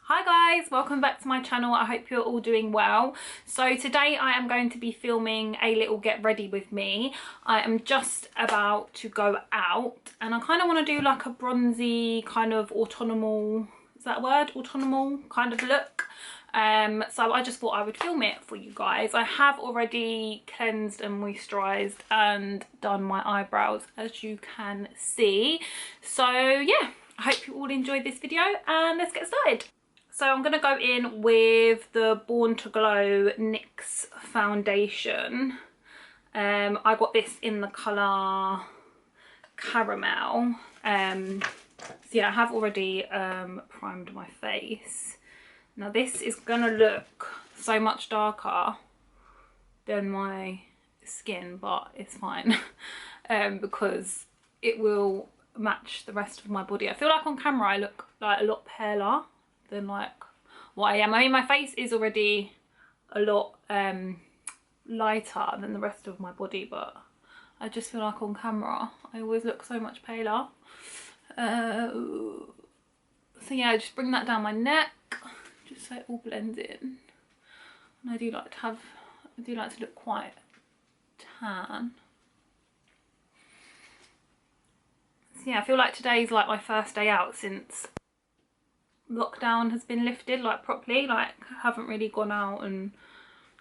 Hi guys, welcome back to my channel. I hope you're all doing well. So today I am going to be filming a little get ready with me. I am just about to go out and I kind of want to do like a bronzy kind of autumnal, is that a word? Autumnal kind of look. So I just thought I would film it for you guys. I have already cleansed and moisturized and done my eyebrows, as you can see. So yeah, I hope you all enjoyed this video and let's get started. So I'm going to go in with the Born to Glow NYX foundation. I got this in the colour Caramel. So yeah, I have already primed my face. Now this is going to look so much darker than my skin, but it's fine because it will match the rest of my body. I feel like on camera I look like a lot paler than like what I am. I mean, my face is already a lot lighter than the rest of my body, but I just feel like on camera I always look so much paler. So yeah, just bring that down my neck just so it all blends in. And I do like to look quite tan. So yeah, I feel like today's like my first day out since lockdown has been lifted, like properly. Like I haven't really gone out and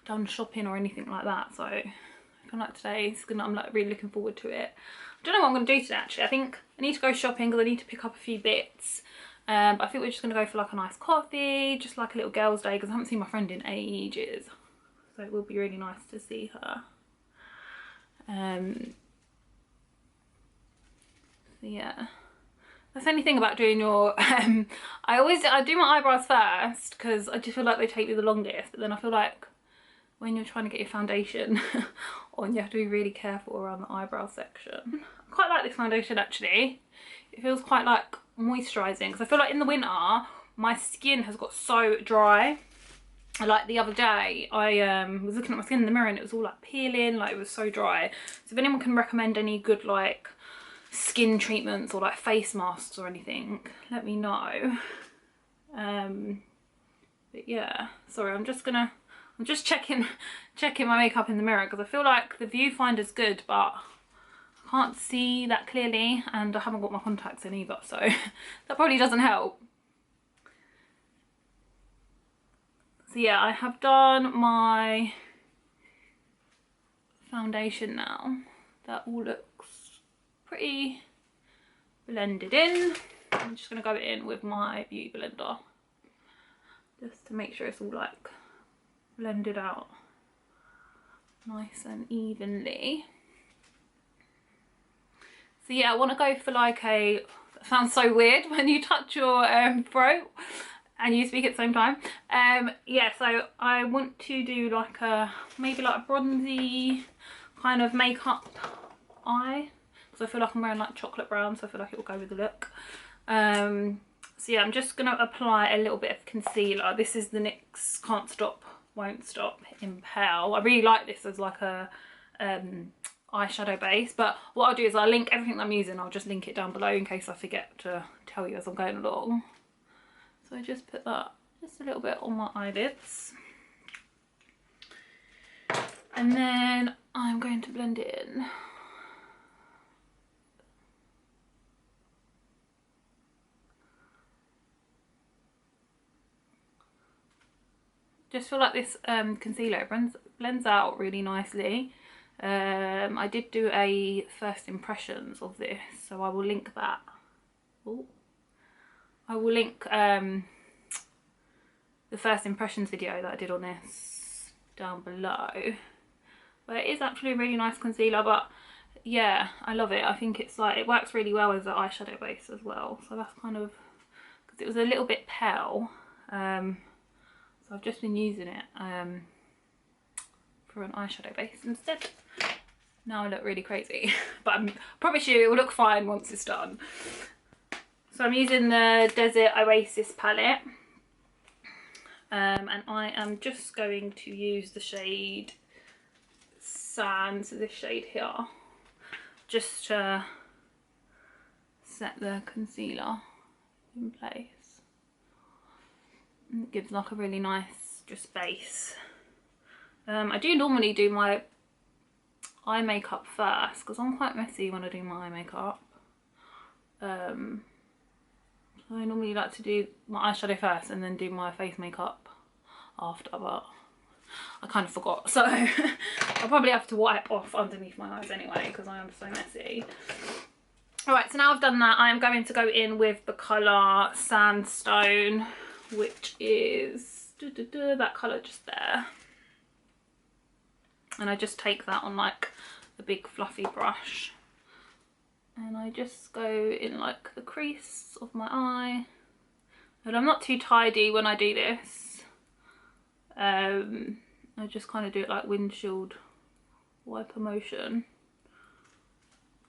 done shopping or anything like that, so I feel like today's gonna, I'm like really looking forward to it. I don't know what I'm gonna do today actually. I think I need to go shopping because I need to pick up a few bits. But I think we're just gonna go for like a nice coffee, just like a little girls' day, because I haven't seen my friend in ages, so it will be really nice to see her. So yeah, that's the only thing about doing your I do my eyebrows first because I just feel like they take me the longest, but then I feel like when you're trying to get your foundation on, you have to be really careful around the eyebrow section. I quite like this foundation actually. It feels quite like moisturising, because I feel like in the winter my skin has got so dry. Like the other day I was looking at my skin in the mirror and it was all like peeling, like it was so dry. So if anyone can recommend any good like skin treatments or like face masks or anything, let me know. But yeah, sorry, I'm just checking my makeup in the mirror because I feel like the viewfinder's good, but I can't see that clearly and I haven't got my contacts in either, so that probably doesn't help. So yeah, I have done my foundation now. That all looks pretty blended in. I'm just going to go in with my beauty blender just to make sure it's all like blended out nice and evenly. So yeah, I want to go for like a, that sounds so weird when you touch your throat and you speak at the same time. Yeah, so I want to do like a, maybe like a bronzy kind of makeup eye, because I feel like I'm wearing like chocolate brown, so I feel like it will go with the look. So yeah, I'm just going to apply a little bit of concealer. This is the NYX Can't Stop Won't Stop in Pale. I really like this as like a eyeshadow base, but what I'll do is I'll link everything I'm using, I'll just link it down below in case I forget to tell you as I'm going along. So I just put that just a little bit on my eyelids, and then I'm going to blend it in. Just feel like this concealer blends out really nicely. I did do a first impressions of this, so I will link that. Ooh. I will link the first impressions video that I did on this down below. But it is actually a really nice concealer, but yeah, I love it. I think it's like, it works really well as an eyeshadow base as well. So that's kind of, because it was a little bit pale. So I've just been using it for an eyeshadow base instead. Now I look really crazy, but I promise you it will look fine once it's done. So I'm using the Desert Oasis palette, and I am just going to use the shade Sand, so this shade here, just to set the concealer in place. It gives like a really nice just base. I do normally do my eye makeup first because I'm quite messy when I do my eye makeup. So I normally like to do my eyeshadow first and then do my face makeup after, but I kind of forgot, so I'll probably have to wipe off underneath my eyes anyway because I am so messy. Alright, so now I've done that, I am going to go in with the colour Sandstone, which is that colour just there. And I just take that on like a big fluffy brush. And I just go in like the crease of my eye. And I'm not too tidy when I do this. I just kind of do it like windshield wiper motion.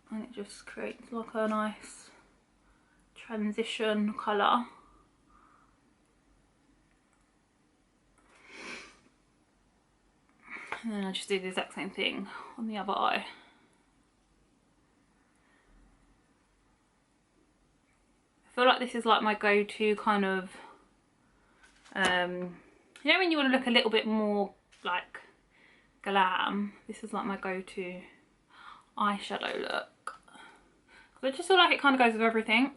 And it just creates like a nice transition colour. And then I just do the exact same thing on the other eye. I feel like this is like my go-to kind of, you know when you want to look a little bit more like glam, this is like my go-to eyeshadow look. I just feel like it kind of goes with everything.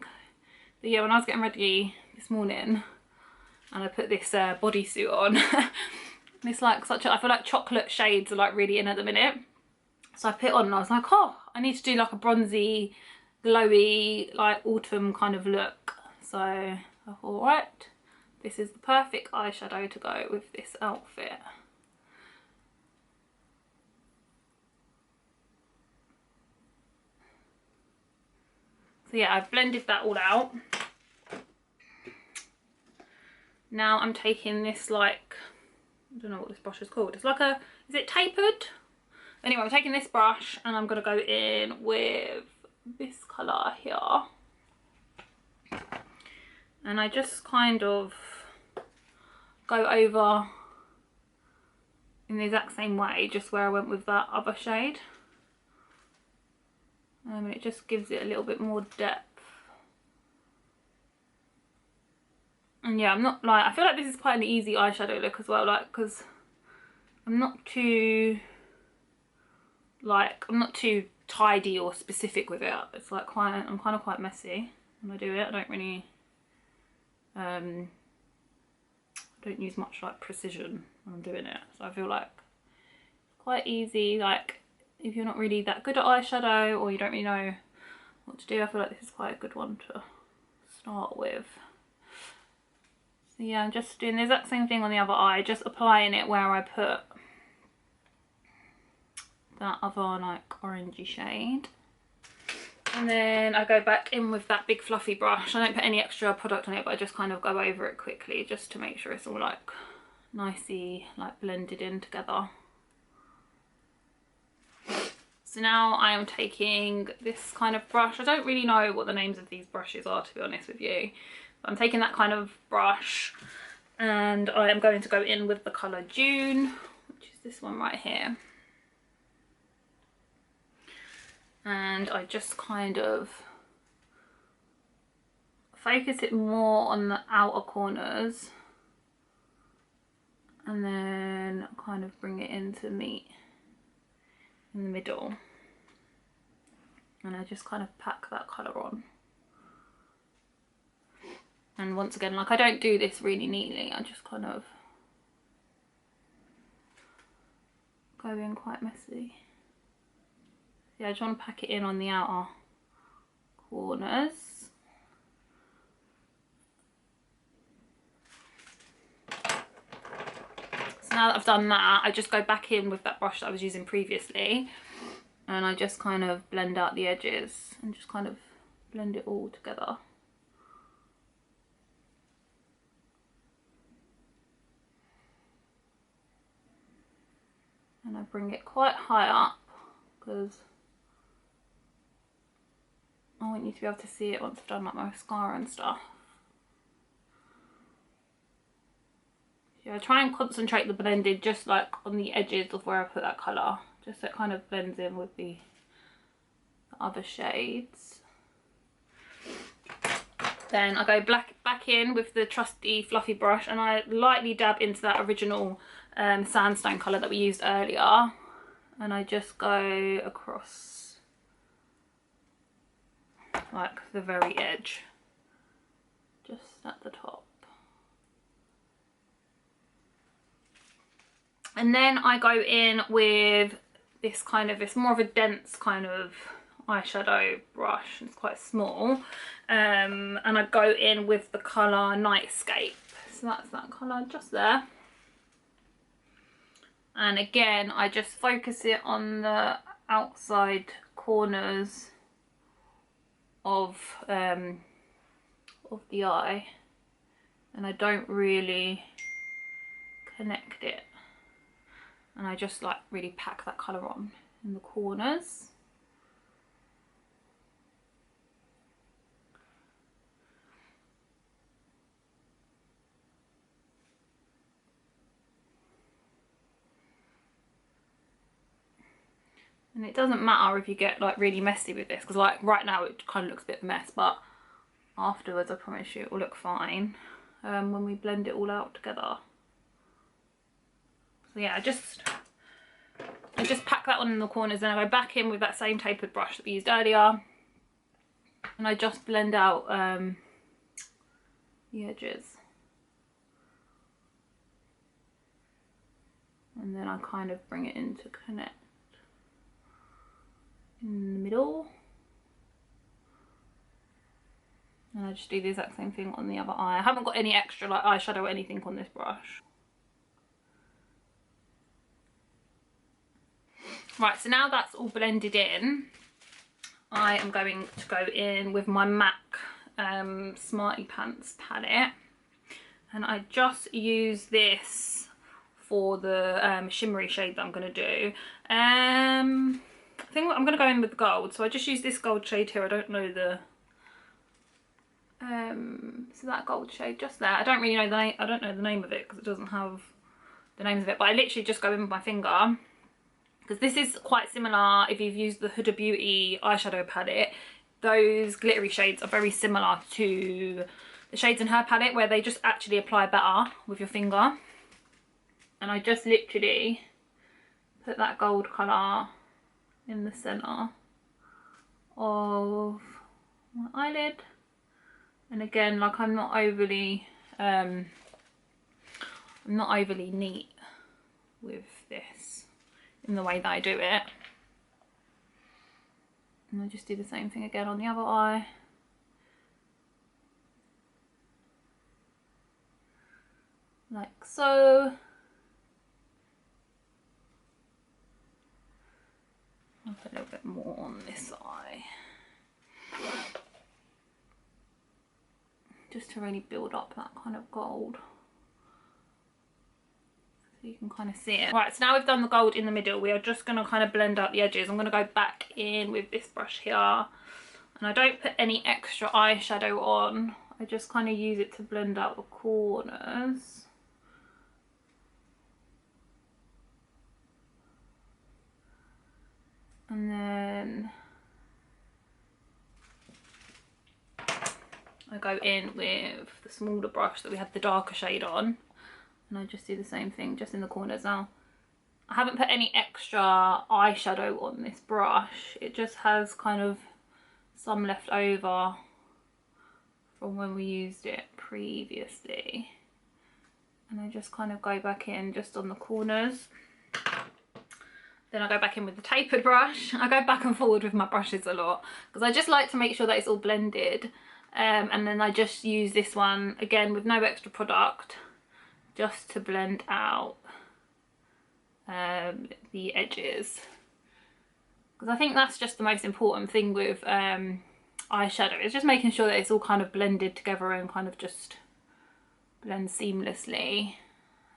But yeah, when I was getting ready this morning and I put this bodysuit on, it's like such a, I feel like chocolate shades are like really in at the minute. So I put it on and I was like, oh, I need to do like a bronzy, glowy, like autumn kind of look. So I thought, right, this is the perfect eyeshadow to go with this outfit. So yeah, I've blended that all out. Now I'm taking this like, I don't know what this brush is called. It's like a, is it tapered? Anyway, I'm taking this brush and I'm going to go in with this colour here. And I just kind of go over in the exact same way, just where I went with that other shade. And it just gives it a little bit more depth. And yeah, I'm not like, I feel like this is quite an easy eyeshadow look as well, like, because I'm not too, like, I'm not too tidy or specific with it. It's like quite, I'm kind of quite messy when I do it. I don't really, I don't use much like precision when I'm doing it. So I feel like it's quite easy, like, if you're not really that good at eyeshadow or you don't really know what to do, I feel like this is quite a good one to start with. So yeah, I'm just doing the exact same thing on the other eye, just applying it where I put that other like orangey shade. And then I go back in with that big fluffy brush. I don't put any extra product on it, but I just kind of go over it quickly just to make sure it's all like nicely like blended in together. So now I am taking this kind of brush. I don't really know what the names of these brushes are, to be honest with you. But I'm taking that kind of brush and I am going to go in with the colour June, which is this one right here. And I just kind of focus it more on the outer corners and then kind of bring it in to meet in the middle, and I just kind of pack that colour on. And once again, like, I don't do this really neatly, I just kind of go in quite messy. Yeah, I just want to pack it in on the outer corners. So now that I've done that, I just go back in with that brush that I was using previously and I just kind of blend out the edges and just kind of blend it all together. And I bring it quite high up because I want you to be able to see it once I've done like my mascara and stuff. Yeah, I try and concentrate the blending just like on the edges of where I put that colour, just so it kind of blends in with the other shades. Then I go back in with the trusty fluffy brush, and I lightly dab into that original sandstone colour that we used earlier, and I just go across like the very edge, just at the top. And then I go in with this kind of, it's more of a dense kind of eyeshadow brush. It's quite small, and I go in with the colour Nightscape. So that's that colour just there. And again, I just focus it on the outside corners of the eye, and I don't really connect it. And I just like really pack that colour on in the corners. And it doesn't matter if you get like really messy with this, because like right now it kind of looks a bit of a mess, but afterwards I promise you it will look fine when we blend it all out together. So yeah, I just pack that on in the corners, and I go back in with that same tapered brush that we used earlier, and I just blend out the edges. And then I kind of bring it in to connect in the middle. And I just do the exact same thing on the other eye. I haven't got any extra like eyeshadow or anything on this brush. Right, so now that's all blended in, I am going to go in with my MAC Smarty Pants palette, and I just use this for the shimmery shade that I'm going to do. I think I'm going to go in with gold, so I just use this gold shade here. I don't know the so that gold shade just there. I don't really know the name. I don't know the name of it because it doesn't have the names of it, but I literally just go in with my finger, because this is quite similar. If you've used the Huda Beauty eyeshadow palette, those glittery shades are very similar to the shades in her palette, where they just actually apply better with your finger. And I just literally put that gold colour in the centre of my eyelid. And again, like I'm not overly neat with this in the way that I do it. And I just do the same thing again on the other eye. Like so. I'll put a little bit more on this eye, just to really build up that kind of gold, so you can kind of see it. Right, so now we've done the gold in the middle, we are just going to kind of blend out the edges. I'm going to go back in with this brush here, and I don't put any extra eyeshadow on, I just kind of use it to blend out the corners. And then I go in with the smaller brush that we had the darker shade on, and I just do the same thing just in the corners. Now I haven't put any extra eyeshadow on this brush, it just has kind of some left over from when we used it previously, and I just kind of go back in just on the corners. Then I go back in with the tapered brush. I go back and forward with my brushes a lot because I just like to make sure that it's all blended. And then I just use this one, again with no extra product, just to blend out the edges. Because I think that's just the most important thing with eyeshadow. It's just making sure that it's all kind of blended together and kind of just blend seamlessly.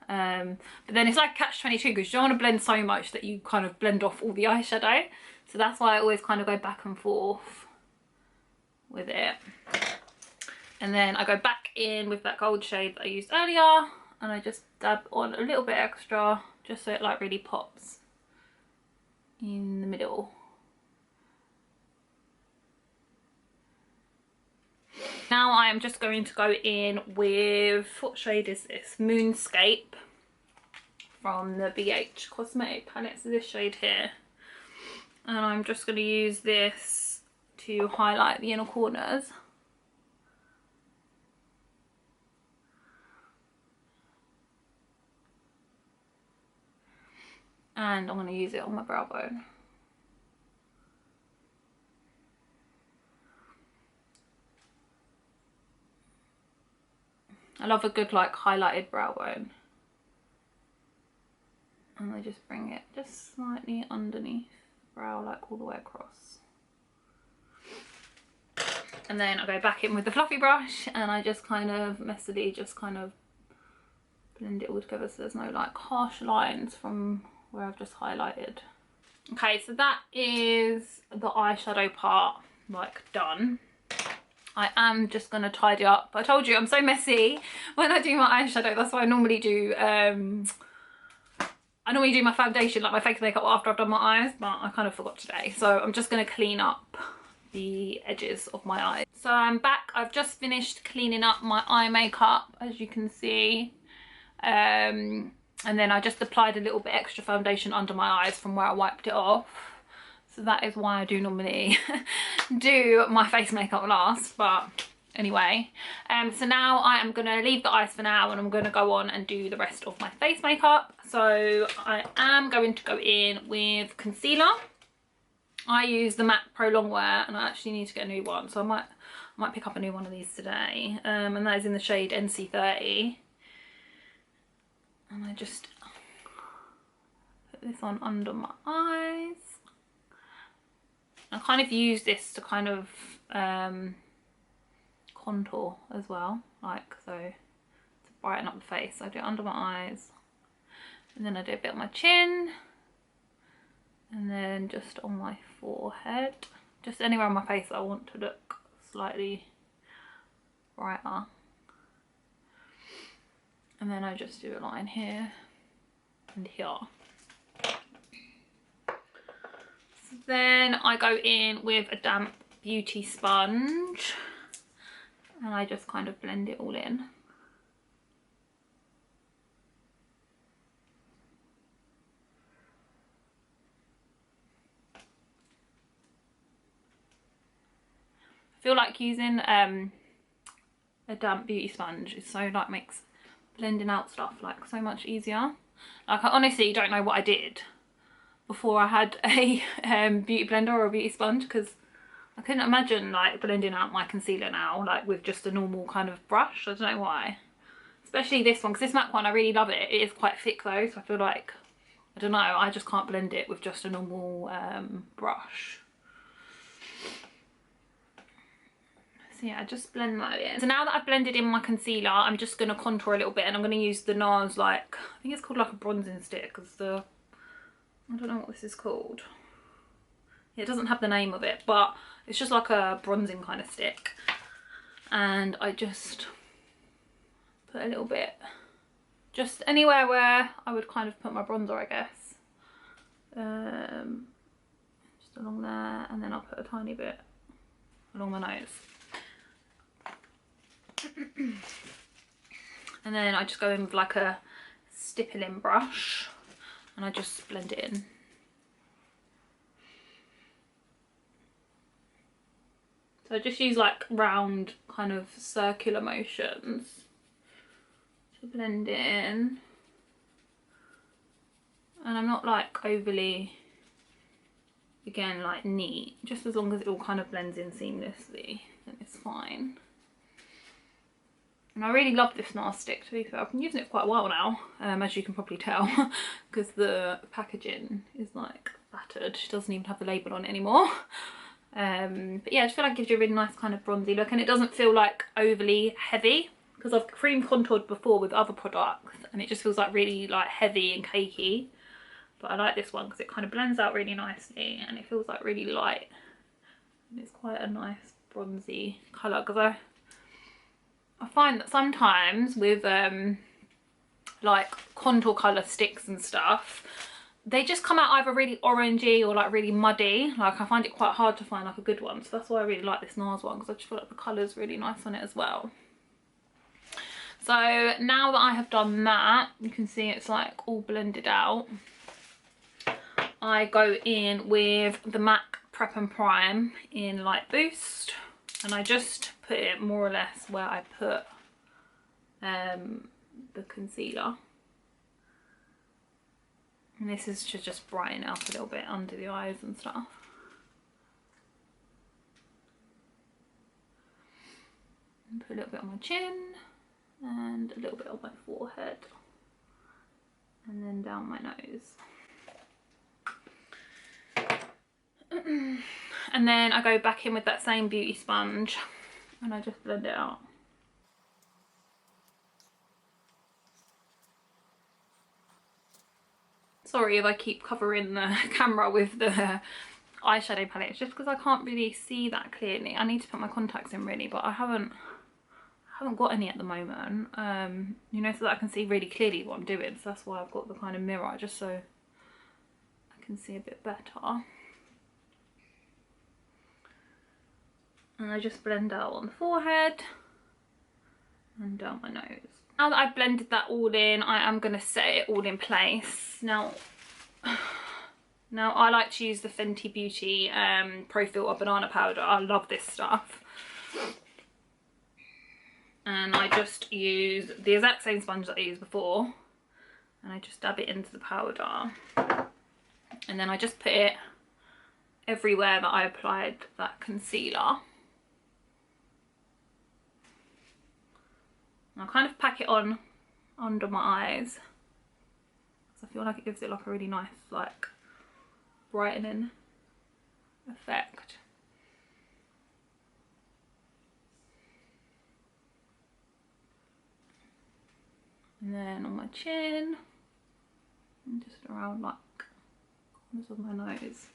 But then it's like catch-22, because you don't want to blend so much that you kind of blend off all the eyeshadow. So that's why I always kind of go back and forth with it. And then I go back in with that gold shade that I used earlier, and I just dab on a little bit extra just so it like really pops in the middle. Now I am just going to go in with, what shade is this? Moonscape from the BH Cosmetic palette. So this shade here. And I'm just going to use this to highlight the inner corners. And I'm going to use it on my brow bone. I love a good like highlighted brow bone. And I just bring it just slightly underneath the brow, like all the way across. And then I go back in with the fluffy brush and I just kind of messily just kind of blend it all together so there's no like harsh lines from where I've just highlighted. Okay, so that is the eyeshadow part like done. I am just going to tidy up. I told you I'm so messy when I do my eyeshadow. That's why I normally do my foundation, like my face makeup, after I've done my eyes, but I kind of forgot today. So I'm just going to clean up the edges of my eyes. So I'm back. I've just finished cleaning up my eye makeup, as you can see. And then I just applied a little bit extra foundation under my eyes from where I wiped it off. So that is why I do normally do my face makeup last, but anyway. So now I am going to leave the eyes for now and I'm going to go on and do the rest of my face makeup. So I am going to go in with concealer. I use the MAC Pro Longwear and I actually need to get a new one. So I might pick up a new one of these today. And that is in the shade NC30. And I just put this on under my eyes. I kind of use this to kind of contour as well, like so, to brighten up the face. So I do it under my eyes, and then I do a bit on my chin, and then just on my forehead, just anywhere on my face that I want to look slightly brighter. And then I just do a line here and here. Then I go in with a damp beauty sponge and I just kind of blend it all in. I feel like using a damp beauty sponge is so like makes blending out stuff like so much easier. Like I honestly don't know what I did before I had a beauty blender or a beauty sponge, because I couldn't imagine like blending out my concealer now like with just a normal kind of brush. I don't know why, especially this one, because this MAC one I really love it. It is quite thick though, so I feel like, I don't know, I just can't blend it with just a normal brush. So yeah, I just blend that in. So now that I've blended in my concealer, I'm just going to contour a little bit, and I'm going to use the NARS, like, I think it's called like a bronzing stick, because I don't know what this is called. It doesn't have the name of it, but it's just like a bronzing kind of stick. And I just put a little bit, just anywhere where I would kind of put my bronzer, I guess. Just along there, and then I'll put a tiny bit along my nose. And then I just go in with like a stippling brush and I just blend it in. So I just use like round kind of circular motions to blend it in. And I'm not like overly, again, like neat. Just as long as it all kind of blends in seamlessly, then it's fine. And I really love this NARS stick, to be fair. I've been using it for quite a while now, as you can probably tell, because the packaging is like battered. It doesn't even have the label on it anymore. But yeah, I just feel like it gives you a really nice kind of bronzy look, and it doesn't feel like overly heavy, because I've cream contoured before with other products and it just feels like really like heavy and cakey. But I like this one because it kind of blends out really nicely and it feels like really light. And it's quite a nice bronzy colour, because I find that sometimes with like contour colour sticks and stuff, they just come out either really orangey or like really muddy. Like I find it quite hard to find like a good one, so that's why I really like this NARS one, because I just feel like the colour's really nice on it as well. So now that I have done that, you can see it's like all blended out. I go in with the MAC Prep and Prime in Light Boost, and I just put it more or less where I put the concealer. And this is to just brighten it up a little bit under the eyes and stuff. And put a little bit on my chin and a little bit on my forehead, and then down my nose. And then I go back in with that same beauty sponge and I just blend it out. Sorry if I keep covering the camera with the eyeshadow palette, it's just because I can't really see that clearly. I need to put my contacts in really, but I haven't got any at the moment, you know, so that I can see really clearly what I'm doing. So that's why I've got the kind of mirror, just so I can see a bit better. And I just blend out on the forehead and down my nose. Now that I've blended that all in, I am going to set it all in place. Now I like to use the Fenty Beauty Pro Filter Banana Powder. I love this stuff. And I just use the exact same sponge that I used before, and I just dab it into the powder, and then I just put it everywhere that I applied that concealer. And I kind of pack it on under my eyes, because I feel like it gives it like a really nice like brightening effect. And then on my chin and just around like corners of my nose.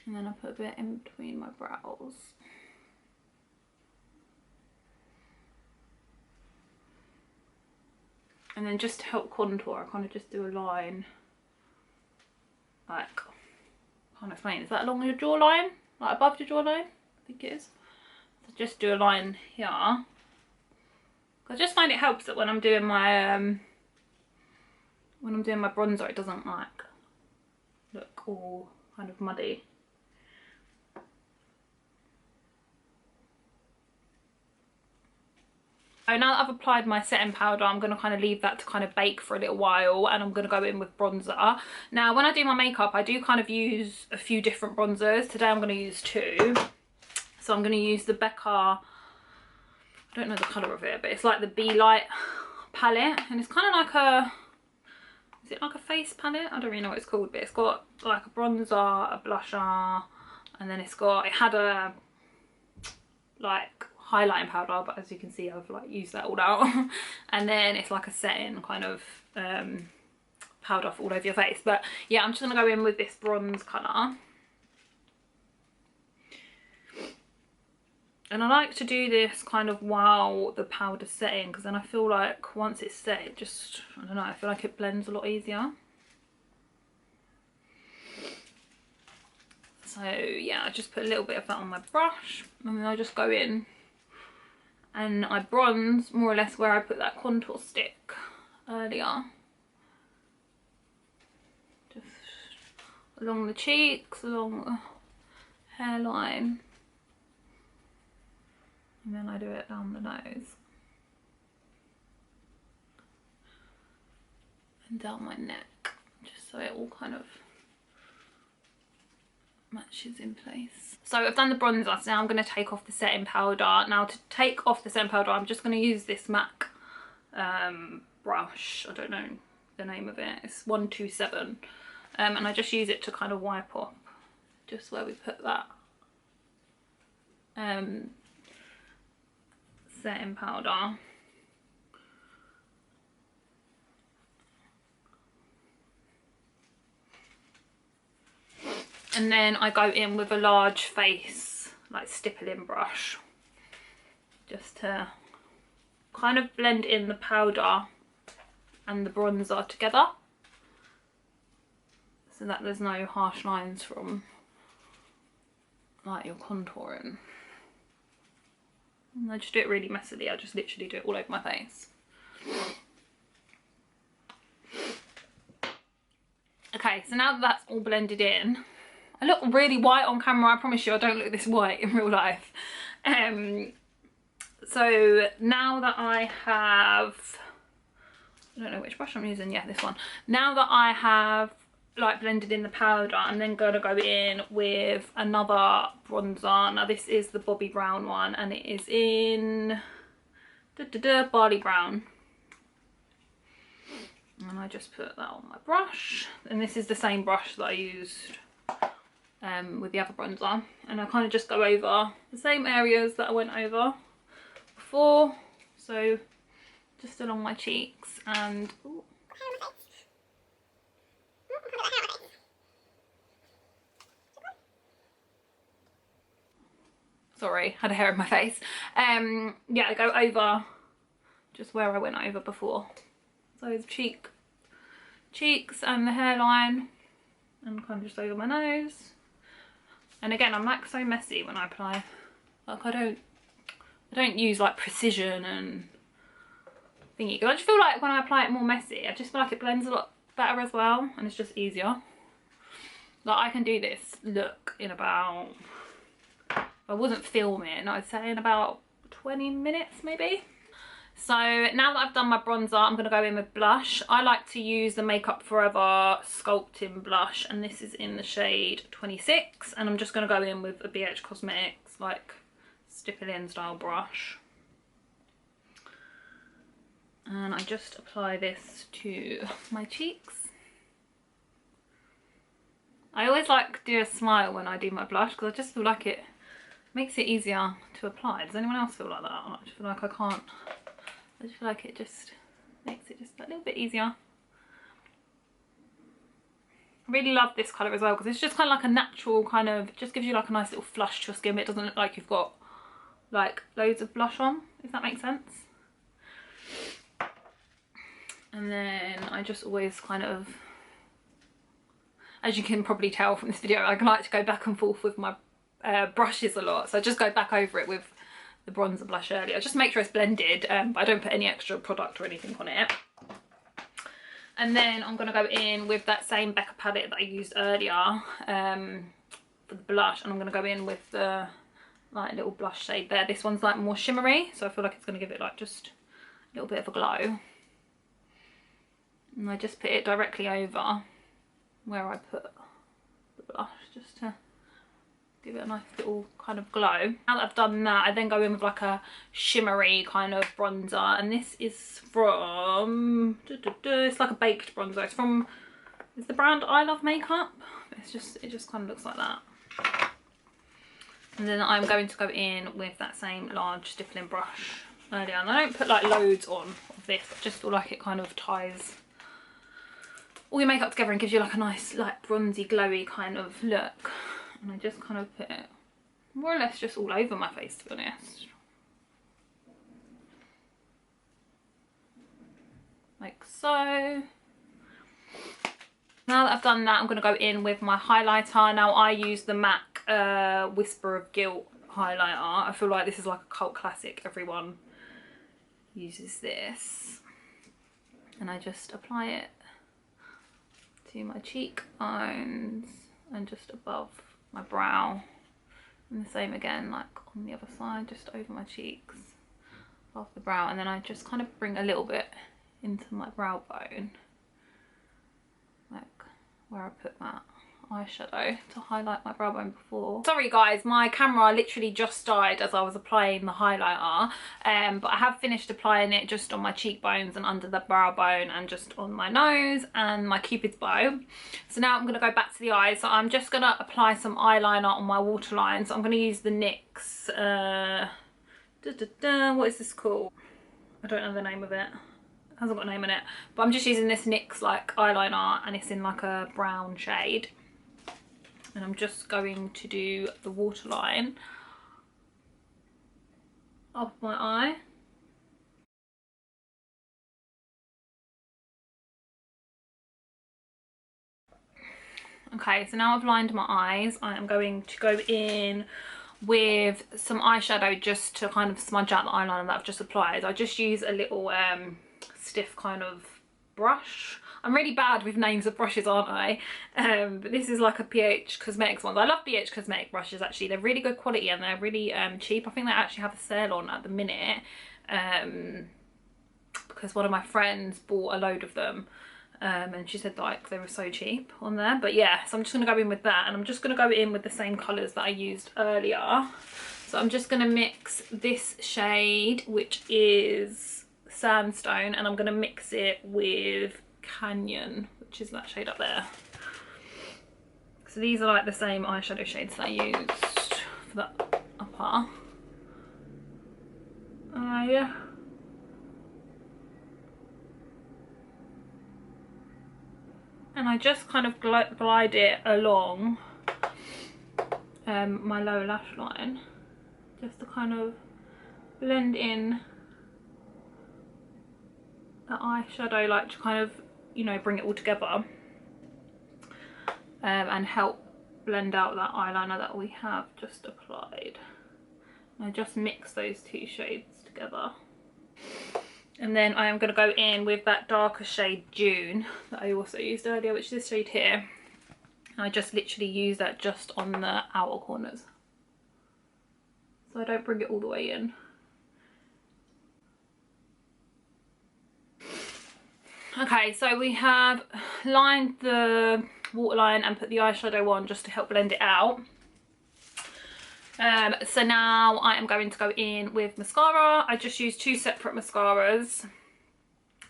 And then I put a bit in between my brows. And then just to help contour, I kind of just do a line, like, I can't explain, is that along your jawline? Like above your jawline? I think it is. So just do a line here. I just find it helps that when I'm doing my bronzer, it doesn't like look all kind of muddy. So now that I've applied my setting powder, I'm going to kind of leave that to kind of bake for a little while, and I'm going to go in with bronzer. Now when I do my makeup, I do kind of use a few different bronzers. Today I'm going to use two. So I'm going to use the Becca, I don't know the colour of it, but it's like the Be Light palette, and it's kind of like a, is it like a face palette? I don't really know what it's called, but it's got like a bronzer, a blusher, and then it had a like highlighting powder, but as you can see I've like used that all out. And then it's like a setting kind of powder all over your face. But yeah, I'm just gonna go in with this bronze colour, and I like to do this kind of while the powder's setting, because then I feel like once it's set, it just, I don't know, I feel like it blends a lot easier. So yeah, I just put a little bit of that on my brush, and then I just go in and I bronze more or less where I put that contour stick earlier. Just along the cheeks, along the hairline. And then I do it down the nose. And down my neck, just so it all kind of matches in place. So I've done the bronzer, so now I'm going to take off the setting powder. Now to take off the setting powder, I'm just going to use this MAC brush. I don't know the name of it. It's 127. And I just use it to kind of wipe off just where we put that setting powder. And then I go in with a large face, like stippling brush, just to kind of blend in the powder and the bronzer together so that there's no harsh lines from like your contouring. And I just do it really messily. I just literally do it all over my face. Okay, so now that that's all blended in, I look really white on camera. I promise you I don't look this white in real life. So now that I have, I don't know which brush I'm using, yeah, this one. Now that I have like blended in the powder, I'm then going to go in with another bronzer. Now this is the Bobbi Brown one and it is in Barley Brown. And I just put that on my brush, and this is the same brush that I used with the other bronzer, and I kind of just go over the same areas that I went over before, so just along my cheeks and ooh. Sorry, had a hair in my face. Yeah, I go over just where I went over before, so the cheeks and the hairline, and kind of just over my nose. And again, I'm like so messy when I apply. Like I don't use like precision and thingy, because I just feel like when I apply it more messy, I just feel like it blends a lot better as well, and it's just easier. Like I can do this look in about, if I wasn't filming, I'd say in about 20 minutes maybe. So now that I've done my bronzer, I'm going to go in with blush. I like to use the Makeup Forever Sculpting Blush, and this is in the shade 26, and I'm just going to go in with a BH Cosmetics like stippling style brush, and I just apply this to my cheeks. I always like to do a smile when I do my blush because I just feel like it makes it easier to apply. Does anyone else feel like that? I just feel like I can't. I just feel like it just makes it just a little bit easier. I really love this colour as well because it's just kind of like a natural kind of, just gives you like a nice little flush to your skin, but it doesn't look like you've got like loads of blush on, if that makes sense. And then I just always kind of, as you can probably tell from this video, I like to go back and forth with my brushes a lot, so I just go back over it with the bronzer blush earlier, just to make sure it's blended, but I don't put any extra product or anything on it. And then I'm going to go in with that same Becca palette that I used earlier for the blush, and I'm going to go in with the like little blush shade there. This one's like more shimmery, so I feel like it's going to give it like just a little bit of a glow. And I just put it directly over where I put the blush, just to give it a nice little kind of glow. Now that I've done that, I then go in with like a shimmery kind of bronzer, and this is from, it's like a baked bronzer. It's from, it's the brand I Love Makeup. It's just, it just kind of looks like that. And then I'm going to go in with that same large stippling brush earlier, and I don't put like loads on of this. I just feel like it kind of ties all your makeup together and gives you like a nice like bronzy glowy kind of look. And I just kind of put it more or less just all over my face, to be honest. Like so. Now that I've done that, I'm going to go in with my highlighter. Now I use the MAC Whisper of Guilt highlighter. I feel like this is like a cult classic. Everyone uses this. And I just apply it to my cheekbones and just above my brow, and the same again like on the other side, just over my cheeks, above the brow, and then I just kind of bring a little bit into my brow bone, like where I put that eyeshadow to highlight my brow bone before. Sorry guys, my camera literally just died as I was applying the highlighter, but I have finished applying it just on my cheekbones and under the brow bone and just on my nose and my cupid's bow. So now I'm going to go back to the eyes. So I'm just going to apply some eyeliner on my waterline. So I'm going to use the NYX what is this called? I don't know the name of it. It hasn't got a name in it, but I'm just using this NYX like eyeliner, and it's in like a brown shade. And I'm just going to do the waterline up my eye. Okay, so now I've lined my eyes, I am going to go in with some eyeshadow just to kind of smudge out the eyeliner that I've just applied. I just use a little stiff kind of brush. I'm really bad with names of brushes, aren't I? But this is like a PH Cosmetics one. I love PH Cosmetic brushes actually. They're really good quality and they're really cheap. I think they actually have a sale on at the minute because one of my friends bought a load of them. And she said like they were so cheap on there. But yeah, so I'm just going to go in with that, and I'm just going to go in with the same colours that I used earlier. So I'm just going to mix this shade, which is Sandstone, and I'm going to mix it with Canyon, which is that shade up there. So these are like the same eyeshadow shades that I used for that upper. Yeah. And I just kind of glide it along my lower lash line, just to kind of blend in the eyeshadow, like to kind of, you know, bring it all together and help blend out that eyeliner that we have just applied. And I just mix those two shades together. And then I am going to go in with that darker shade June that I also used earlier, which is this shade here. And I just literally use that just on the outer corners, so I don't bring it all the way in. Okay, so we have lined the waterline and put the eyeshadow on just to help blend it out. So now I am going to go in with mascara. I just used two separate mascaras.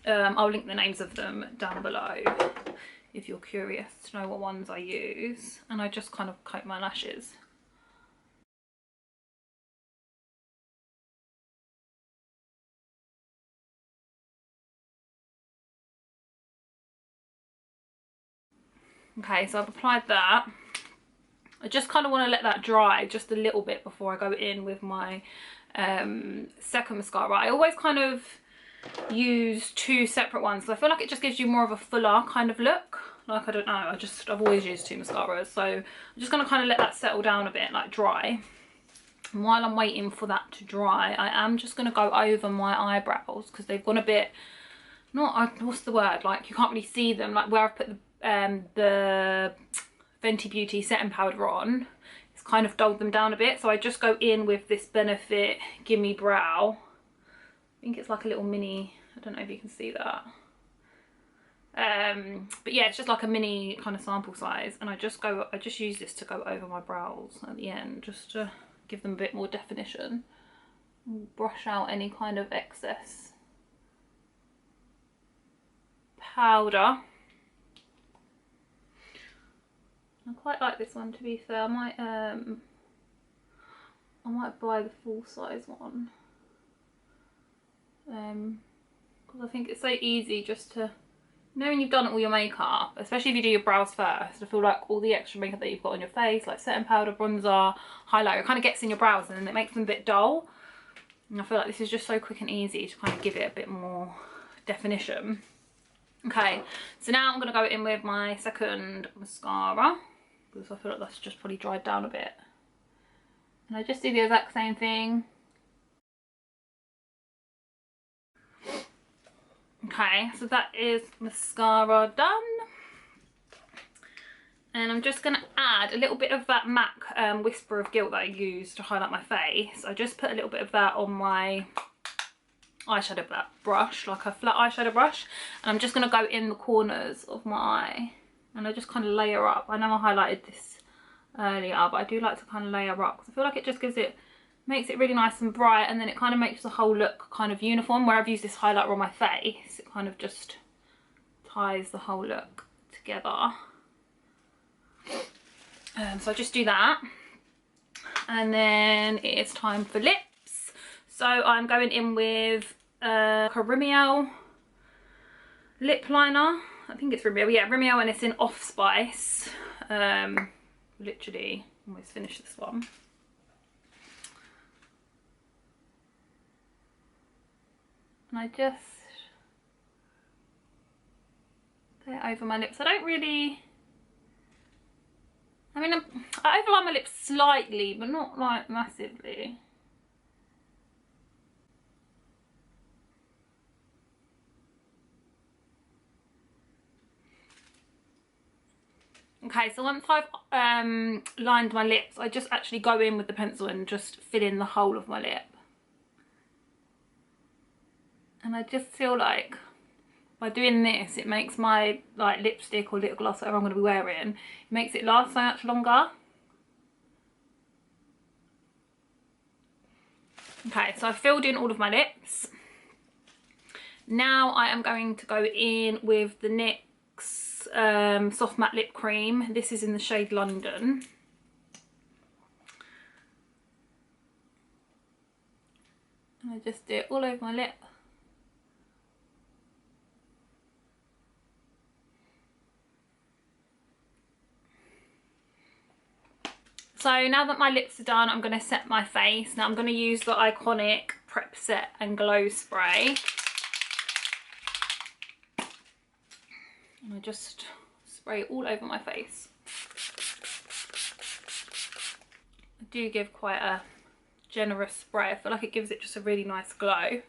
I'll link the names of them down below if you're curious to know what ones I use. And I just kind of coat my lashes. Okay, so I've applied that. I just kind of want to let that dry just a little bit before I go in with my second mascara. I always kind of use two separate ones, so I feel like it just gives you more of a fuller kind of look. Like, I don't know, I've always used two mascaras, so I'm just going to kind of let that settle down a bit, like dry. And while I'm waiting for that to dry, I am just going to go over my eyebrows because they've gone a bit, what's the word, like you can't really see them, like where I've put the Fenty Beauty setting powder on, it's kind of dulled them down a bit. So I just go in with this Benefit Gimme Brow. I think it's like a little mini, I don't know if you can see that. But yeah, it's just like a mini kind of sample size, and I just use this to go over my brows at the end, just to give them a bit more definition. Brush out any kind of excess powder. I quite like this one, to be fair. I might buy the full size one because I think it's so easy just to, you know, when you've done all your makeup, especially if you do your brows first, I feel like all the extra makeup that you've got on your face, like setting powder, bronzer, highlighter, it kind of gets in your brows and then it makes them a bit dull. And I feel like this is just so quick and easy to kind of give it a bit more definition. Okay, so now I'm going to go in with my second mascara because I feel like that's just probably dried down a bit. And I just do the exact same thing. Okay, so that is mascara done. And I'm just going to add a little bit of that MAC Whisper of Guilt that I used to highlight my face. I just put a little bit of that on my eyeshadow brush, like a flat eyeshadow brush. And I'm just going to go in the corners of my eye. And I just kind of layer up. I know I highlighted this earlier, but I do like to kind of layer up because I feel like it just makes it really nice and bright, and then it kind of makes the whole look kind of uniform. Where I've used this highlighter on my face, it kind of just ties the whole look together. So I just do that, and then it's time for lips. So I'm going in with a Rimmel lip liner. I think it's Rimmel, yeah, Rimmel, and it's in Off Spice. Literally almost finished this one. And I just put it over my lips. I don't really I mean, I overline my lips slightly, but not like massively. Okay, so once I've lined my lips, I just actually go in with the pencil and just fill in the whole of my lip. And I just feel like by doing this, it makes my like lipstick or lip gloss, whatever I'm going to be wearing, it makes it last so much longer. Okay, so I've filled in all of my lips. Now I am going to go in with the NYX soft matte lip cream. This is in the shade London. And I just do it all over my lip. So now that my lips are done, I'm going to set my face. Now I'm going to use the iconic Prep Set and Glow Spray. And I just spray it all over my face. I do give quite a generous spray. I feel like it gives it just a really nice glow.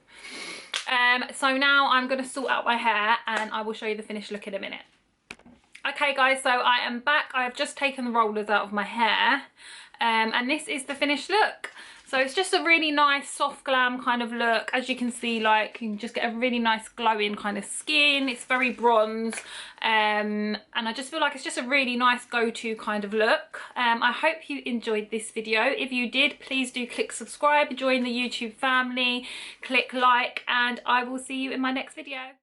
So now I'm going to sort out my hair and I will show you the finished look in a minute. Okay guys, so I am back. I have just taken the rollers out of my hair and this is the finished look. So it's just a really nice soft glam kind of look. As you can see, like, you can just get a really nice glowing kind of skin. It's very bronze and I just feel like it's just a really nice go-to kind of look. I hope you enjoyed this video. If you did, please do click subscribe, join the YouTube family, click like, and I will see you in my next video.